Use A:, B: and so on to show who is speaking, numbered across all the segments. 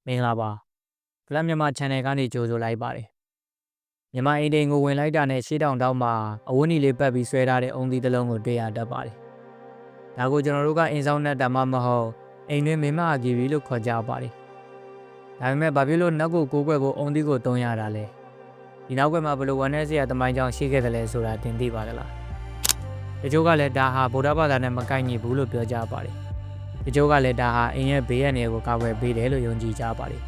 A: မင်္ဂလာပါကလပ်မြန်မာ channel ကနေကြိုဆိုလိုက်ပါတယ်မြန်မာအိမ်တိန်ကိုဝင်လိုက်တာနဲ့ရှေးတောင်တောင်မှာအဝတ်နီလေးပတ်ပြီးဆွဲထားတဲ့အုံသီးတစ်လုံးကိုတွေ့ရတတ်ပါတယ်ဒါကိုကျွန်တော်တို့ကအိမ်ဆောင်နဲ့ဓမ္မမဟုတ်အိမ်တွင်မင်းမအကီရီလို့ခေါ်ကြပါတယ်ဒါပေမဲ့ဘာဖြစ်လို့နတ်ကိုကိုးကွယ်ဖို့အုံသီးကိုတုံးရတာလဲဒီနောက်ကွယ်မှာဘယ်လိုဝမ်းနည်းစရာတမိုင်းကြောင့်ရှိခဲ့တယ်လဲဆိုတာသင်သိပါသလားတချို့ကလည်းဒါဟာဗုဒ္ဓဘာသာနဲ့မကိုက်ညီဘူးလို့ပြောကြပါတယ်တချို့ကလည်းဒါဟာအိမ်ရဲ့ဘေးရန်တွေကိုကာကွယ်ပေးတယ်လို့ယုံကြည်ကြပါတယ်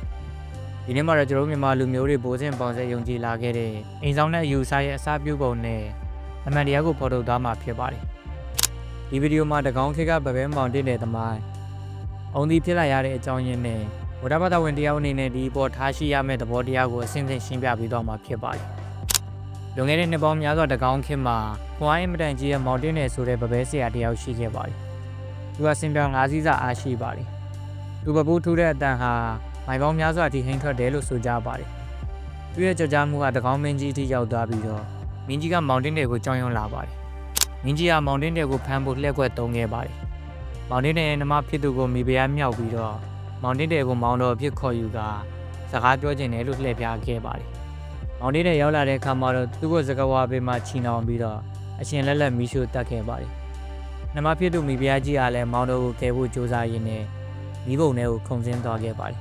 A: ဒီနေ့မှာတော့ကျွန်တော်မြန်မာလူမျိုးတွေဘိုးစဉ်ပေါင်းဆက်ယုံကြည်လာခဲ့တဲ့အိမ်ဆောင်တဲ့ယူဆရဲ့အစပြုပုံနဲ့အမှန်တရားကိုဖော်ထုတ်သွားမှာဖြစ်ပါတယ်ဒီဗီဒီယိုမှာတကောင်းခေတ်ကဗပဲမောင်တင်တဲ့သမိုင်းအုံသီးဖြစ်လာရတဲ့အကြောင်းရင်းနဲ့ဗုဒ္ဓဘာသာဝင်တရားအနေနဲ့ဒီပေါ်ထားရှိရမယ့်သဘောတရားကိုအစဉ်စဉ်ရှင်းပြပြီးတော့မှာဖြစ်ပါတယ်လွန်ခဲ့တဲ့နှစ်ပေါင်းများစွာတကောင်းခေတ်မှာခွန်အားအင်မတန်ကြီးရဲ့မောင်တင်နယ်ဆိုတဲ့ဗပဲဆရာတယောက်ရှိခဲ့ပါတယ်သူကစင်ပြောင်၅စီးစာအားရှိပါတယ်သူပပူးထူးတဲ့အတန်ဟာမိုင်ပေါင်းများစွာအထိဟိန်းထွက်တယ်လို့ဆိုကြပါတယ်သူရဲ့ကြော်ကြားမှုကတကောင်းမင်းကြီးအထိရောက်သွားပြီးတော့မင်းကြီးကမောင်တင်နယ်ကိုကြောင်းရွံ့လာပါတယ်မင်းကြီးကမောင်တင်နယ်ကိုဖမ်းဖို့လှည့်ကွက်တုံးခဲ့ပါတယ်မောင်တင်နယ်ရဲ့နှမဖြစ်သူကိုမိဖုရားမြောက်ပြီးတော့မောင်တင်နယ်ကိုမောင်တော်အဖြစ်ခေါ်ယူကစကားပြောကျင်တယ်လို့လှည့်ပြခဲ့ပါတယ်မောင်တင်နယ်ရောက်လာတဲ့အခါမှာတော့သူ့ကိုစကားဝါပေးမှချီနှောင်ပြီးတော့အရှင်လက်လက်မီးရှို့တတ်ခဲ့ပါတယ်နှမဖြစ်သူမိဖုရားကြီးကလည်းမောင်တော်ကိုကယ်ဖို့ကြိုးစားရင်းနဲ့မိဘုံထဲကိုခုန်ဆင်းသွားခဲ့ပါတယ်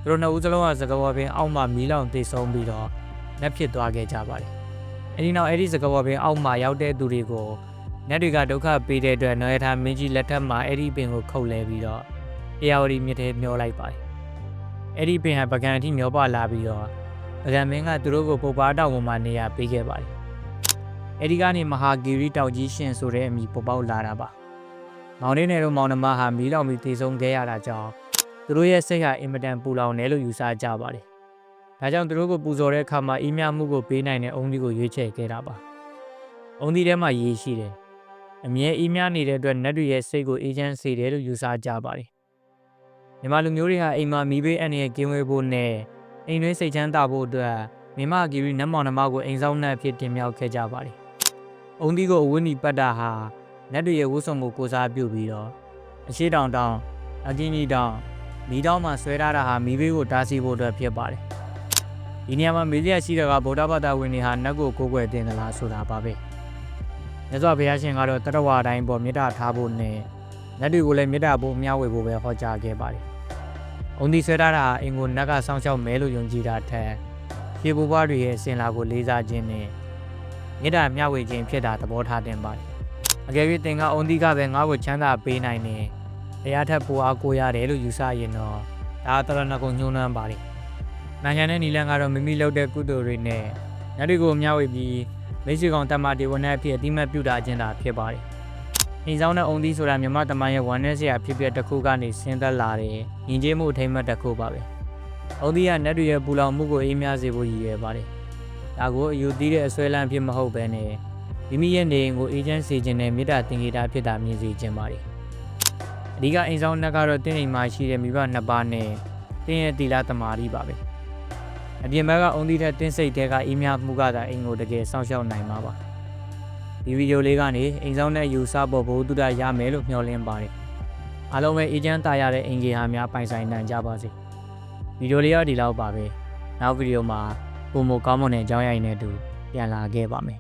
A: သူတို့နှစ်ဦးစလုံးကစကားဝါပင်အောက်မှာမီးလောင်သေဆုံးပြီးတော့နတ်ဖြစ်သွားခဲ့ကြပါတယ်အဲဒီနောက်အဲဒီစကားဝါပင်အောက်မှာရောက်တဲ့သူတွေကိုနတ်တွေကဒုက္ခပေးတဲ့အတွက်နော်ရထားမင်းကြီးလက်ထက်မှာအဲဒီပင်ကိုခုတ်လဲပြီးတော့တရားဝတီမြစ်ထဲမျောလိုက်ပါတယ်အဲဒီပင်ဟာပကံအထိမျောပါလာပြီးတော့ပကံမင်းကသူတို့ကိုပုပ္ပါတောင်ပေါ်မှာနေရာပေးခဲ့ပါတယ်အဲဒီကနေမဟာဂီရီတောင်ကြီးရှင်ဆိုတဲ့အမည်ပေါ်ပေါက်လာတာပါမောင်လေးနယ်တို့မောင်နှမဟာမီးလောင်ပြီးသေဆုံးခဲ့ရတာကြောင့်သူတို့ရဲ့စိတ်ဟာအင်မတန်ပူလောင်တယ်လို့ယူဆကြပါတယ်ဒါကြောင့်သူတို့ကိုပူဇော်တဲ့အခါမှာအေးမြမှုကိုပေးနိုင်တဲ့အုံသီးကိုရွေးချယ်ခဲ့တာပါအုံသီးထဲမှာရေရှိတယ်အမြဲအေးမြနေတဲ့အတွက်နတ်တွေရဲ့စိတ်ကိုအေးချမ်းစေတယ်လို့ယူဆကြပါတယ်မြန်မာလူမျိုးတွေဟာအိမ်မှာမီးဘေးအန္တရာယ်ကင်းဝေးဖို့နဲ့အိမ်တွင်းစိတ်ချမ်းသာဖို့အတွက်မြမဂီရီနတ်မောင်နှမကိုအိမ်ဆောင်နှံ့အဖြစ်တင်မြှောက်ခဲ့ကြပါတယ်အုံသီးကိုအဝတ်နီပတ်တာဟာနတ်တွေရဲ့ဝတ်စုံကိုကိုစားပြုပြီးတော့အရှိတောင်တောင်အကင်းကြီးတောင်မီးတောင်မှာဆွဲထားတာဟာမီးဘေးကိုတားဆီးဖို့အတွက်ဖြစ်ပါတယ်ဒီနေရာမှာမေးစရာရှိတာကဗုဒ္ဓဘာသာဝင်တွေဟာနတ်ကိုကိုးကွယ်တင်သလားဆိုတာပါပဲမြတ်စွာဘုရားရှင်ကတော့တရဝအတိုင်းပေါ်မေတ္တာထားဖို့နဲ့နတ်တွေကိုလည်းမေတ္တာပို့မျှဝေဖို့ပဲဟောကြားခဲ့ပါတယ်အုံသီးဆွဲထားတာအင်ကိုနတ်ကစောင့်ရှောက်မဲလို့ယုံကြည်တာထက်ဖြေဘိုးဘွားတွေရဲ့အစဉ်လာကိုလေးစားခြင်းနဲ့မေတ္တာမျှဝေခြင်းဖြစ်တာသဘောထားတင်ပါတယ်အကယ်၍သင်ကအုံသီးကပဲငါ့ကိုချမ်းသာပေးနိုင်တယ်တရားထက်ပိုအားကိုရတယ်လို့ယူဆရင်တော့ဒါတရဏဂုံညှိုးနှမ်းပါတယ်နိုင်ငံနဲ့နီလန်ကတော့မိမိလုပ်တဲ့ကုသိုလ်တွေနဲ့ညတွေကိုမျှဝေပြီးမိတ်ဆွေကောင်တမတေဝနအဖြစ်အတိမတ်ပြုတာခြင်းတာဖြစ်ပါတယ်အိမ်ဆောင်တဲ့အုံသီးဆိုတာမြမတမန်ရဲ့ဝမ်းနည်းစရာဖြစ်ဖြစ်တစ်ခုကနေဆင်းသက်လာတယ်ယဉ်ကျေးမှုအထိမ်းအမှတ်တစ်ခုပါပဲအုံသီးကနတ်တွေရဲ့ပူလောင်မှုကိုအေးမြစေဖို့ရည်ရွယ်ပါတယ်ဒါကိုအယူသီးတဲ့အစွဲလန်းဖြစ်မဟုတ်ဘဲနဲ့မိမိရဲ့နေအိမ်ကိုအေးချမ်းစေခြင်းနဲ့မေတ္တာသင်္ကေတဖြစ်တာမြင်စေခြင်းပါတယ်အဓိကအိမ်ဆောင်နှက်ကတော့တင်းအိမ်မှာရှိတဲ့မိဘနှစ်ပါးနဲ့တင်းရဲ့သီလသမာဓိပါပဲအပြင်ဘက်ကအုံသီးတဲ့တင်းစိတ်တွေကအေးမြမှုကသာအိမ်ကိုတကယ်စောင့်ရှောက်နိုင်မှာပါဒီဗီဒီယိုလေးကနေအိမ်ဆောင်တဲ့ယူဆဖို့ဘုဒ္ဓရမယ်လို့မျှော်လင့်ပါတယ်အားလုံးပဲအေးချမ်းသာရတဲ့အင်ဂျင်ဟာများပိုင်ဆိုင်နိုင်ကြပါစေဗီဒီယိုလေးကဒီလောက်ပါပဲနောက်ဗီဒီယိုမှာပုံမကောင်းမွန်တဲ့အကြောင်းအရာတွေနဲ့အတူပြန်လာခဲ့ပါမယ်